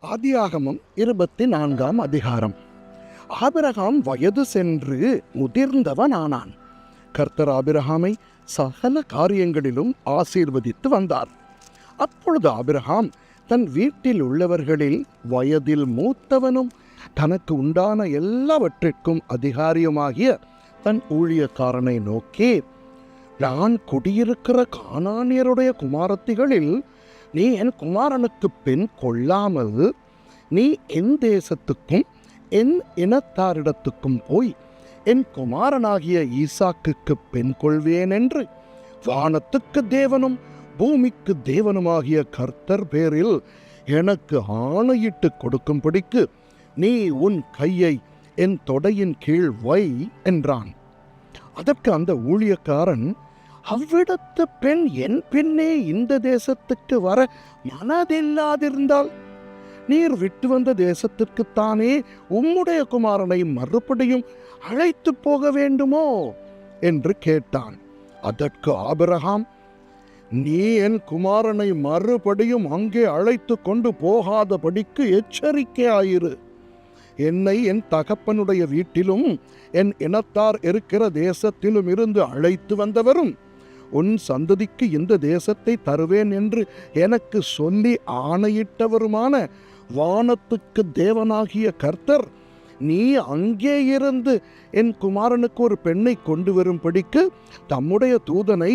ஆதியாகமம் 24 அதிகாரம். ஆபிரகாம் வயது சென்று முதிர்ந்தவனானான். கர்த்தர் ஆபிரகாமை சகல காரியங்களிலும் ஆசீர்வதித்து வந்தார். அப்பொழுது ஆபிரகாம் தன் வீட்டில் உள்ளவர்களில் வயதில் மூத்தவனும் தனக்கு உண்டான எல்லாவற்றிற்கும் அதிகாரியுமாகிய தன் ஊழியக்காரனை நோக்கி, நான் குடியிருக்கிற கானானியருடைய குமாரத்திகளில் நீ என் குமாரனுக்கு பெண் கொள்ளாமல் நீ என் தேசத்துக்கும் என் இனத்தாரிடத்துக்கும் போய் என் குமாரனாகிய ஈசாக்குக்கு பெண் கொள்வேன் என்று வானத்துக்கு தேவனும் பூமிக்கு தேவனுமாகிய கர்த்தர் பேரில் எனக்கு ஆணையிட்டு கொடுக்கும்படிக்கு நீ உன் கையை என் தொடையின் கீழ் வை என்றான். அதற்கு அந்த ஊழியக்காரன், அவ்விடத்து பெண் என் பின்னே இந்த தேசத்துக்கு வர மனதில்லாதிருந்தால் நீர் விட்டு வந்த தேசத்திற்குத்தானே உம்முடைய குமாரனை மறுபடியும் அழைத்து போக வேண்டுமோ என்று கேட்டான். அதற்கு ஆபிரகாம், நீ என் குமாரனை மறுபடியும் அங்கே அழைத்து கொண்டு போகாதபடிக்கு எச்சரிக்கையாயிரு. என்னை என் தகப்பனுடைய வீட்டிலும் என் இனத்தார் இருக்கிற தேசத்திலும் இருந்து அழைத்து வந்தவரும் உன் சந்ததிக்கு இந்த தேசத்தை தருவேன் என்று எனக்கு சொல்லி ஆணையிட்டவருமான வானத்துக்கு தேவனாகிய கர்த்தர் நீ அங்கே இருந்து என் குமாரனுக்கு ஒரு பெண்ணை கொண்டு வரும்படிக்கு தம்முடைய தூதனை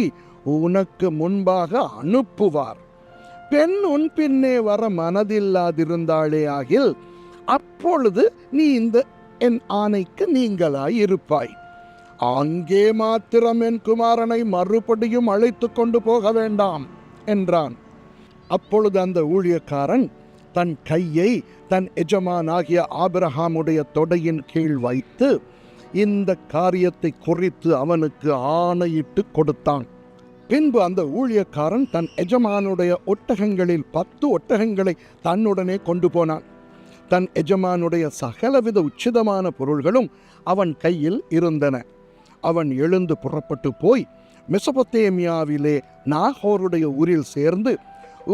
உனக்கு முன்பாக அனுப்புவார். பெண் உன் பின்னே வர மனதில்லாதிருந்தாளே ஆகில் அப்பொழுது நீ இந்த என் ஆணைக்கு நீங்களாய் இருப்பாய். அங்கே மாத்திரம் என் குமாரனை மறுபடியும் அழைத்து கொண்டு போக வேண்டாம் என்றான். அப்பொழுது அந்த ஊழியக்காரன் தன் கையை தன் எஜமானாகிய ஆபிரகாமுடைய தொடையின் கீழ் வைத்து இந்த காரியத்தை குறித்து அவனுக்கு ஆணையிட்டு கொடுத்தான். பின்பு அந்த ஊழியக்காரன் தன் எஜமானுடைய ஒட்டகங்களில் 10 ஒட்டகங்களை தன்னுடனே கொண்டு போனான். தன் எஜமானுடைய சகலவித உச்சிதமான பொருள்களும் அவன் கையில் இருந்தன. அவன் எழுந்து புறப்பட்டு போய் மெசொப்பொத்தேமியாவிலே நாகோருடைய ஊரில் சேர்ந்து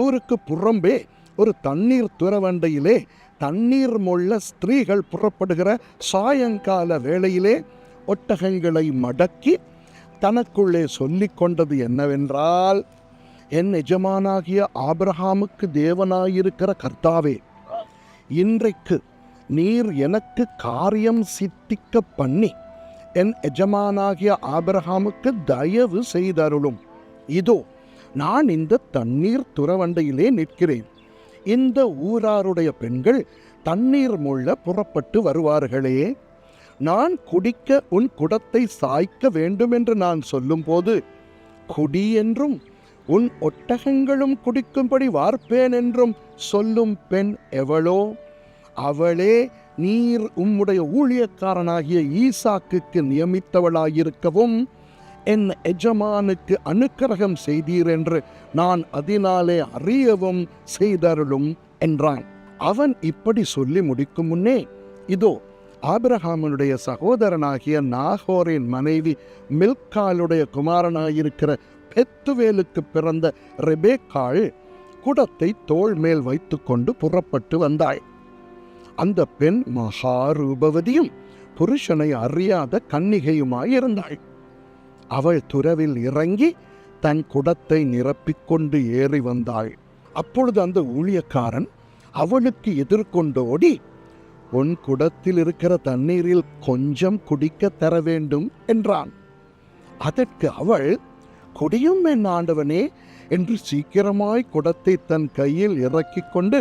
ஊருக்கு புறம்பே ஒரு தண்ணீர் துறவண்டையிலே தண்ணீர் மொள்ள ஸ்திரீகள் புறப்படுகிற சாயங்கால வேளையிலே ஒட்டகங்களை மடக்கி தனக்குள்ளே சொல்லிக் கொண்டது என்னவென்றால், என் எஜமானாகிய ஆபிரகாமுக்கு தேவனாயிருக்கிற கர்த்தாவே, இன்றைக்கு நீர் எனக்கு காரியம் சித்திக்க பண்ணி என் எஜமானாகிய ஆபிரகாமுக்கு தயவு செய்தருளும். இதோ நான் இந்த தண்ணீர் துறவண்டையிலே நிற்கிறேன். இந்த ஊராருடைய பெண்கள் தண்ணீர் மொள்ள புறப்பட்டு வருவார்களே. நான் குடிக்க உன் குடத்தை சாய்க்க வேண்டும் என்று நான் சொல்லும்போது குடி என்றும் உன் ஒட்டகங்களும் குடிக்கும்படி வார்ப்பேன் என்றும் சொல்லும் பெண் எவளோ அவளே நீர் உம்முடைய ஊழியக்காரனாகிய ஈசாக்குக்கு நியமித்தவளாயிருக்கவும் என் எஜமானுக்கு அனுக்கிரகம் செய்தீர் என்று நான் அதனாலே அறியவும் செய்தருளும் என்றான். அவன் இப்படி சொல்லி முடிக்கும் முன்னே இதோ ஆபிரகாமுடைய சகோதரனாகிய நாகோரின் மனைவி மில்காளுடைய குமாரனாயிருக்கிற பெத்துவேலுக்கு பிறந்த ரெபேக்காள் குடத்தை தோள் மேல் வைத்து கொண்டு புறப்பட்டு வந்தாள். அந்த பெண் மகாரூபவதியும் புருஷனை அறியாத கன்னிகையுமாயிருந்தாள். அவள் துறவில் இறங்கி தன் குடத்தை நிரப்பிக்கொண்டு ஏறி வந்தாள். அப்பொழுது அந்த ஊழியக்காரன் அவளுக்கு எதிர்கொண்டோடி, உன் குடத்தில் இருக்கிற தண்ணீரில் கொஞ்சம் குடிக்க தர வேண்டும் என்றான். அதற்கு அவள், குடியும் என் ஆண்டவனே என்று சீக்கிரமாய் குடத்தை தன் கையில் இறக்கிக் கொண்டு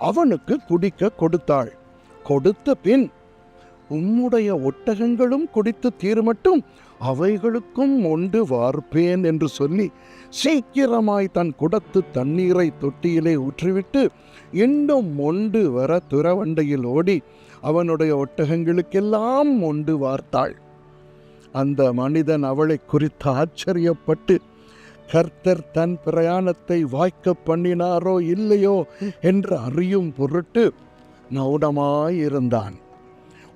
அவனுக்கு குடிக்க கொடுத்தாள். கொடுத்த பின், உம்முடைய ஒட்டகங்களும் குடித்து தீர்மட்டும் அவைகளுக்கும் மொண்டு வார்ப்பேன் என்று சொல்லி சீக்கிரமாய் தன் குடத்து தண்ணீரை தொட்டியிலே ஊற்றிவிட்டு இன்னும் மொண்டு வர துறவண்டையில் ஓடி அவனுடைய ஒட்டகங்களுக்கெல்லாம் மொண்டு வார்த்தாள். அந்த மனிதன் அவளை குறித்து ஆச்சரியப்பட்டு, கர்த்தர் தன் பிரயாணத்தை வாய்க்க பண்ணினாரோ இல்லையோ என்று அறியும் பொருட்டு மௌனமாயிருந்தான்.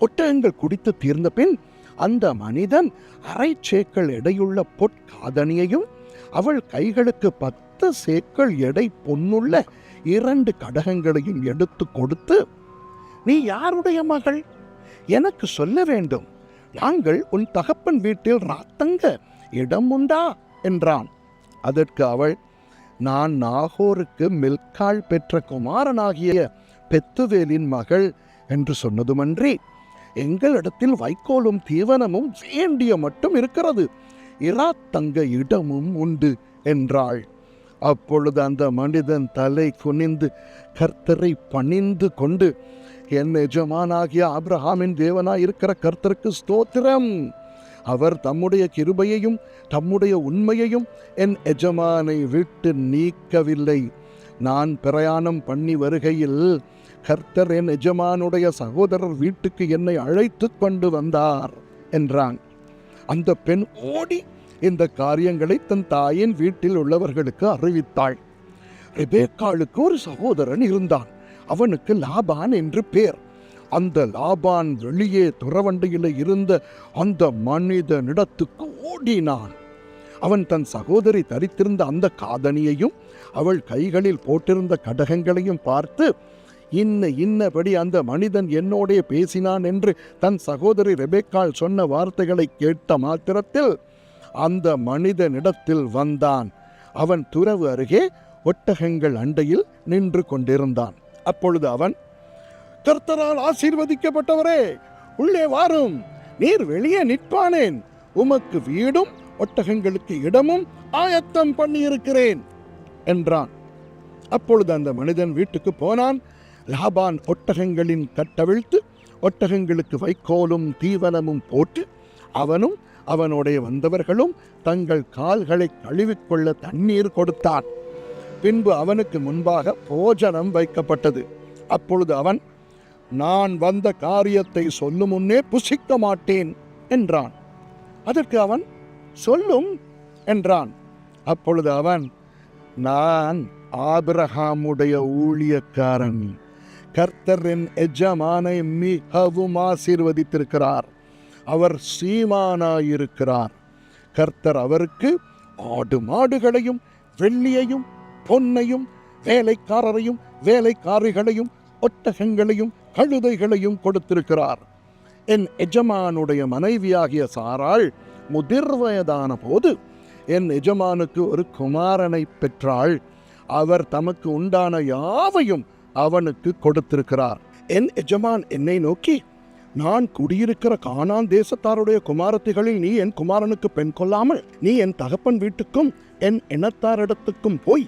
ஒட்டகங்கள் குடித்து தீர்ந்த பின் அந்த மனிதன் 1/2 சேக்கல் எடையுள்ள பொற்காதணியையும் அவள் கைகளுக்கு 10 சேக்கல் எடை பொன்னுள்ள 2 கடகங்களையும் எடுத்து கொடுத்து, நீ யாருடைய மகள்? எனக்கு சொல்ல வேண்டும். நாங்கள் உன் தகப்பன் வீட்டில் ராத்தங்க இடம் உண்டா என்றான். அதற்கு அவள், நான் நாகோருக்கு மில்காள் பெற்ற குமாரனாகிய பெத்துவேலின் மகள் என்று சொன்னதுமன்றி, எங்களிடத்தில் வைக்கோலும் தீவனமும் வேண்டிய மட்டும் இருக்கிறது, இராத்தங்க இடமும் உண்டு என்றாள். அப்பொழுது அந்த மனிதன் தலை குனிந்து கர்த்தரை பணிந்து கொண்டு, என் எஜமானாகிய ஆபிரகாமின் தேவனாய் இருக்கிற கர்த்தருக்கு ஸ்தோத்திரம், அவர் தம்முடைய கிருபையையும் தம்முடைய உண்மையையும் என் எஜமானை விட்டு நீக்கவில்லை. நான் பிரயாணம் பண்ணி வருகையில் கர்த்தர் என் எஜமானுடைய சகோதரர் வீட்டுக்கு என்னை அழைத்து கொண்டு வந்தார் என்றான். அந்த பெண் ஓடி இந்த காரியங்களை தன் தாயின் வீட்டில் உள்ளவர்களுக்கு அறிவித்தாள். ரெபேக்காளுக்கு ஒரு சகோதரன் இருந்தான். அவனுக்கு லாபான் என்று பேர். அந்த லாபான் வெளியே துறவண்டியில் இருந்த அந்த மனிதனிடத்துக்கு ஓடினான். அவன் தன் சகோதரி தரித்திருந்த அந்த காதணியையும் அவள் கைகளில் போட்டிருந்த கடகங்களையும் பார்த்து, இன்னபடி அந்த மனிதன் என்னோடே பேசினான் என்று தன் சகோதரி ரெபேக்காள் சொன்ன வார்த்தைகளை கேட்ட மாத்திரத்தில் அந்த மனிதனிடத்தில் வந்தான். அவன் துறவு அருகே ஒட்டகங்கள் அண்டையில் நின்று கொண்டிருந்தான். அப்பொழுது அவன், கர்த்தரால் ஆசீர்வதிக்கப்பட்டவரே, உள்ளே வாரும், நீர் வெளியே நிற்பானேன், உமக்கு வீடும் ஒட்டகங்களுக்கு இடமும் ஆயத்தம் பண்ணியிருக்கிறேன் என்றான். அப்பொழுது அந்த மனிதன் வீட்டுக்கு போனான். லாபான் ஒட்டகங்களின் கட்டவிழ்த்து ஒட்டகங்களுக்கு வைக்கோலும் தீவனமும் போட்டு அவனும் அவனுடைய வந்தவர்களும் தங்கள் கால்களை கழுவிக்கொள்ள தண்ணீர் கொடுத்தான். பின்பு அவனுக்கு முன்பாக போஜனம் வைக்கப்பட்டது. அப்பொழுது அவன், நான் வந்த காரியத்தை சொல்லும் முன்னே புசிக்க மாட்டேன் என்றான். அதற்கு அவன், சொல்லும் என்றான். அப்பொழுது அவன், நான் ஆபிரகாமுடைய ஊழியக்காரன், கர்த்தர் என் எஜமானை மிகவும் ஆசீர்வதித்திருக்கிறார், அவர் சீமானாயிருக்கிறார். கர்த்தர் அவருக்கு ஆடு மாடுகளையும் வெள்ளியையும் பொன்னையும் வேலைக்காரரையும் வேலைக்காரிகளையும் ஒட்டகங்களையும் கழுதைகளையும் கொடுத்திருக்கிறார். என் எஜமானுடைய மனைவியாகிய சாராள் முதிர் வயதான போது என் எஜமானுக்கு ஒரு குமாரனை பெற்றாள். அவர் தமக்கு உண்டான யாவையும் அவனுக்கு கொடுத்திருக்கிறார். என் எஜமான் என்னை நோக்கி, நான் குடியிருக்கிற கானான் தேசத்தாருடைய குமாரத்திகளில் நீ என் குமாரனுக்கு பெண் கொள்ளாமல் நீ என் தகப்பன் வீட்டுக்கும் என் இனத்தாரிடத்துக்கும் போய்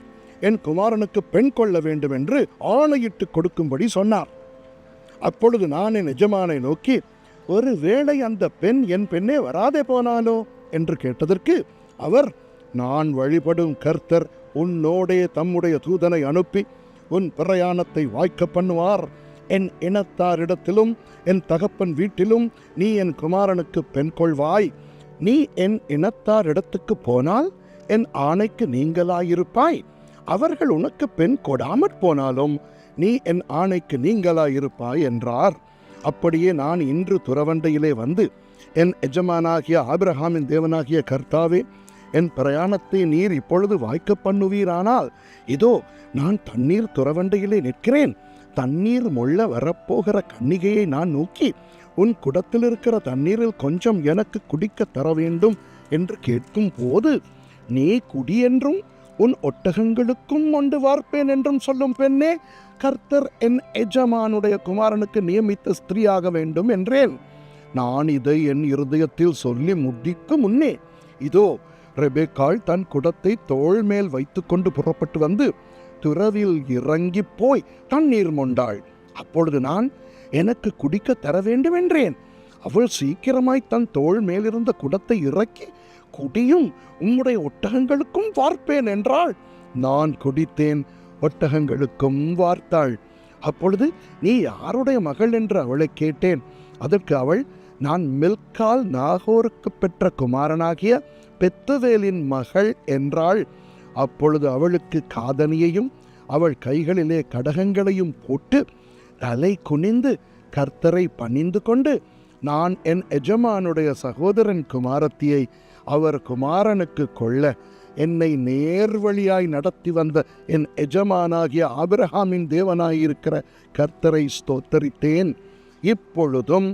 என் குமாரனுக்கு பெண் கொள்ள வேண்டும் என்று ஆணையிட்டு கொடுக்கும்படி சொன்னார். அப்பொழுது நான் என் எஜமானை நோக்கி, ஒருவேளை அந்த பெண் என் பெண்ணே வராதே போனாலோ என்று கேட்டதற்கு அவர், நான் வழிபடும் கர்த்தர் உன்னோடே தம்முடைய தூதனை அனுப்பி உன் பிரயாணத்தை வாய்க்க பண்ணுவார். என் இனத்தாரிடத்திலும் என் தகப்பன் வீட்டிலும் நீ என் குமாரனுக்கு பெண் கொள்வாய். நீ என் இனத்தாரிடத்துக்கு போனால் என் ஆணைக்கு நீங்களாயிருப்பாய். அவர்கள் உனக்கு பெண் கொடாமற் போனாலும் நீ என் ஆணைக்கு நீங்களாயிருப்பாய் என்றார். அப்படியே நான் இன்று துறவண்டையிலே வந்து, என் எஜமானாகிய ஆபிரகாமின் தேவனாகிய கர்த்தாவே, என் பிரயாணத்தை நீர் இப்பொழுது வாய்க்க பண்ணுவீரானால், இதோ நான் தண்ணீர் துறவண்டையிலே நிற்கிறேன். தண்ணீர் மொள்ள வரப்போகிற கன்னிகையை நான் நோக்கி, உன் குடத்தில் இருக்கிற தண்ணீரில் கொஞ்சம் எனக்கு குடிக்க தர வேண்டும் என்று கேட்கும் போது, நீ குடி என்றும் உன் ஒட்டகங்களுக்கும் கொண்டு வார்ப்பேன் என்றும் சொல்லும் பெண்ணே, கர்த்தர் என் எஜமானுடைய குமாரனுக்கு நியமித்த ஸ்திரீயாக வேண்டும் என்றேன். நான் இதை என் இருதயத்தில் சொல்லி முடிக்கும் முன்னே இதோ ரெபேக்காள் தன் குடத்தை தோள் மேல் வைத்து கொண்டு புறப்பட்டு வந்து துறவில் இறங்கி போய் தண்ணீர் மொண்டாள். அப்பொழுது நான், எனக்கு குடிக்க தர வேண்டும் என்றேன். அவள் சீக்கிரமாய் தன் தோள் மேலிருந்த குடத்தை இறக்கி, குடியும், உம்முடைய ஒட்டகங்களுக்கும் வார்ப்பேன் என்றாள். நான் குடித்தேன், ஒட்டகங்களுக்கும் வார்த்தாள். அப்பொழுது, நீ யாருடைய மகள் என்று அவளை கேட்டேன். அதற்கு அவள், நான் மில்காள் நாகோருக்கு பெற்ற குமாரனாகிய பெத்துவேலின் மகள் என்றாள். அப்பொழுது அவளுக்கு காதணியையும் அவள் கைகளிலே கடகங்களையும் போட்டு தலை குனிந்து கர்த்தரை பணிந்து கொண்டு, நான் என் எஜமானுடைய சகோதரன் குமாரத்தியை அவர் குமாரனுக்கு கொள்ள என்னை நேர்வழியாய் நடத்தி வந்த என் எஜமானாகிய ஆபிரகாமின் தேவனாயிருக்கிற கர்த்தரை ஸ்தோத்தரித்தேன். இப்பொழுதும்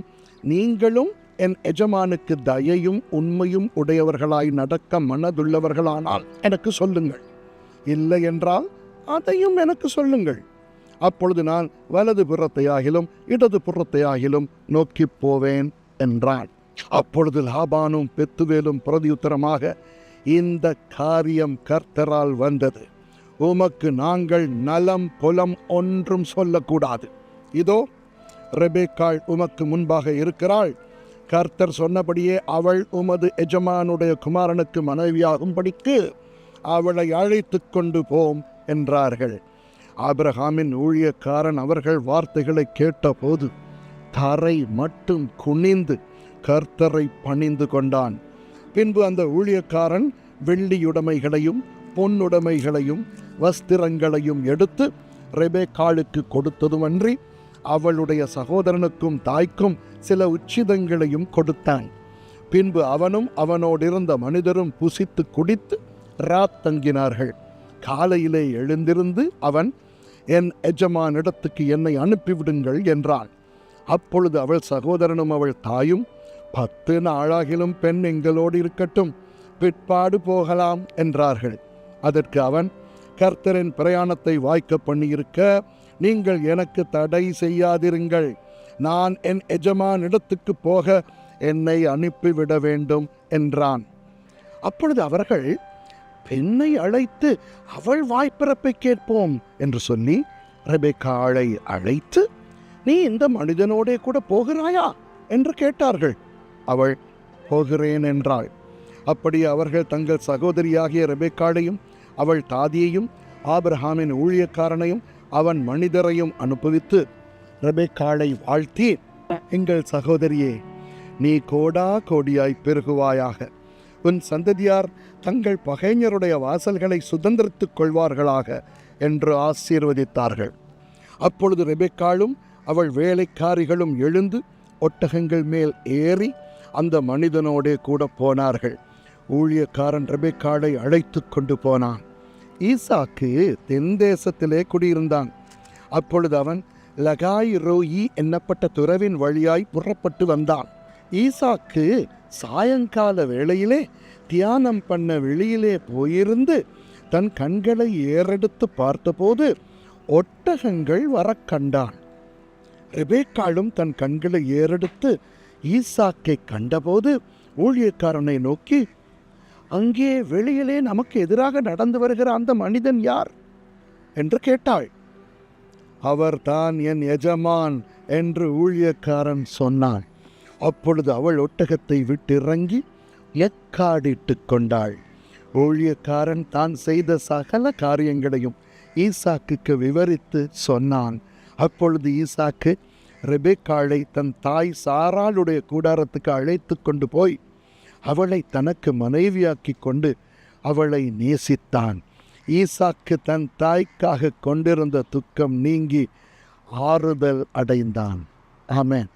நீங்களும் என் எஜமானுக்கு தயையும் உண்மையும் உடையவர்களாய் நடக்க மனதுள்ளவர்களானால் எனக்கு சொல்லுங்கள், இல்லை என்றால் அதையும் எனக்கு சொல்லுங்கள். அப்பொழுது நான் வலது புறத்தையாகிலும் இடது புறத்தையாகிலும் நோக்கி போவேன் என்றான். அப்பொழுது லாபானும் பெத்துவேலும் பிரதியுத்தரமாக, இந்த காரியம் கர்த்தரால் வந்தது, உமக்கு நாங்கள் நலம் புலம் ஒன்றும் சொல்லக்கூடாது. இதோ ரெபேக்காள் உமக்கு முன்பாக இருக்கிறாள். கர்த்தர் சொன்னபடியே அவள் உமது எஜமானுடைய குமாரனுக்கு மனைவியாகும்படிக்கு அவளை அழைத்து கொண்டு போம் என்றார்கள். ஆபிரகாமின் ஊழியக்காரன் அவர்கள் வார்த்தைகளை கேட்டபோது தரை மட்டும் குனிந்து கர்த்தரை பணிந்து கொண்டான். பின்பு அந்த ஊழியக்காரன் வெள்ளியுடைமைகளையும் பொன்னுடைமைகளையும் வஸ்திரங்களையும் எடுத்து ரெபேக்காளுக்கு கொடுத்ததுமன்றி அவளுடைய சகோதரனுக்கும் தாய்க்கும் சில உச்சிதங்களையும் கொடுத்தான். பின்பு அவனும் அவனோடிருந்த மனிதரும் புசித்து குடித்து ராத்தங்கினார்கள். காலையிலே எழுந்திருந்து அவன், என் எஜமானிடத்துக்கு என்னை அனுப்பிவிடுங்கள் என்றான். அப்பொழுது அவள் சகோதரனும் அவள் தாயும், 10 நாளாகிலும் பெண் எங்களோடு இருக்கட்டும், பிற்பாடு போகலாம் என்றார்கள். அதற்கு அவன், கர்த்தரின் பிரயாணத்தை வாய்க்க பண்ணியிருக்க நீங்கள் எனக்கு தடை செய்யாதிருங்கள். நான் என் எஜமானிடத்துக்கு போக என்னை அனுப்பிவிட வேண்டும் என்றான். அப்பொழுது அவர்கள், பெண்ணை அழைத்து அவள் வாய்ப்பிறப்பை கேட்போம் என்று சொல்லி ரெபெக்காளை அழைத்து, நீ இந்த மனிதனோடே கூட போகிறாயா என்று கேட்டார்கள். அவள் போகிறேன் என்றாள். அப்படி அவர்கள் தங்கள் சகோதரியாகிய ரெபெக்காளையும் அவள் தாதியையும் ஆபிரகாமின் ஊழியக்காரனையும் அவன் மனிதரையும் அனுப்புவித்து ரெபெக்காளை வாழ்த்தி, எங்கள் சகோதரியே, நீ கோடா கோடியாய் பெருகுவாயாக, உன் சந்ததியார் தங்கள் பகைஞருடைய வாசல்களை சுதந்திரித்துக் கொள்வார்களாக என்று ஆசீர்வதித்தார்கள். அப்பொழுது ரெபெக்காளும் அவள் வேலைக்காரிகளும் எழுந்து ஒட்டகங்கள் மேல் ஏறி அந்த மனிதனோடே கூட போனார்கள். ஊழியக்காரன் ரெபெக்காளை அழைத்து கொண்டு போனான். ஈசாக்கு தென் தேசத்திலே குடியிருந்தான். அப்பொழுது அவன் லகாய் ரோயி என்னப்பட்ட துறவின் வழியாய் புறப்பட்டு வந்தான். ஈசாக்கு சாயங்கால வேளையிலே தியானம் பண்ண வெளியிலே போயிருந்து தன் கண்களை ஏறெடுத்து பார்த்தபோது ஒட்டகங்கள் வர கண்டான். ரெபெக்காளும் தன் கண்களை ஏறெடுத்து ஈசாக்கை கண்டபோது ஊழியக்காரனை நோக்கி, அங்கே வெளியிலே நமக்கு எதிராக நடந்து வருகிற அந்த மனிதன் யார் என்று கேட்டாள். அவர்தான் என் எஜமான் என்று ஊழியக்காரன் சொன்னான். அப்பொழுது அவள் ஒட்டகத்தை விட்டிறங்கி எக்காடிட்டு கொண்டாள். ஊழியக்காரன் தான் செய்த சகல காரியங்களையும் ஈசாக்குக்கு விவரித்து சொன்னான். அப்பொழுது ஈசாக்கு ரெபெக்காளை தன் தாய் சாராளுடைய கூடாரத்துக்கு அழைத்து கொண்டு போய் அவளை தனக்கு மனைவியாக்கி கொண்டு அவளை நேசித்தான். ஈசாக்கு தன் தாய்க்காக கொண்டிருந்த துக்கம் நீங்கி ஆறுதல் அடைந்தான். ஆமென்.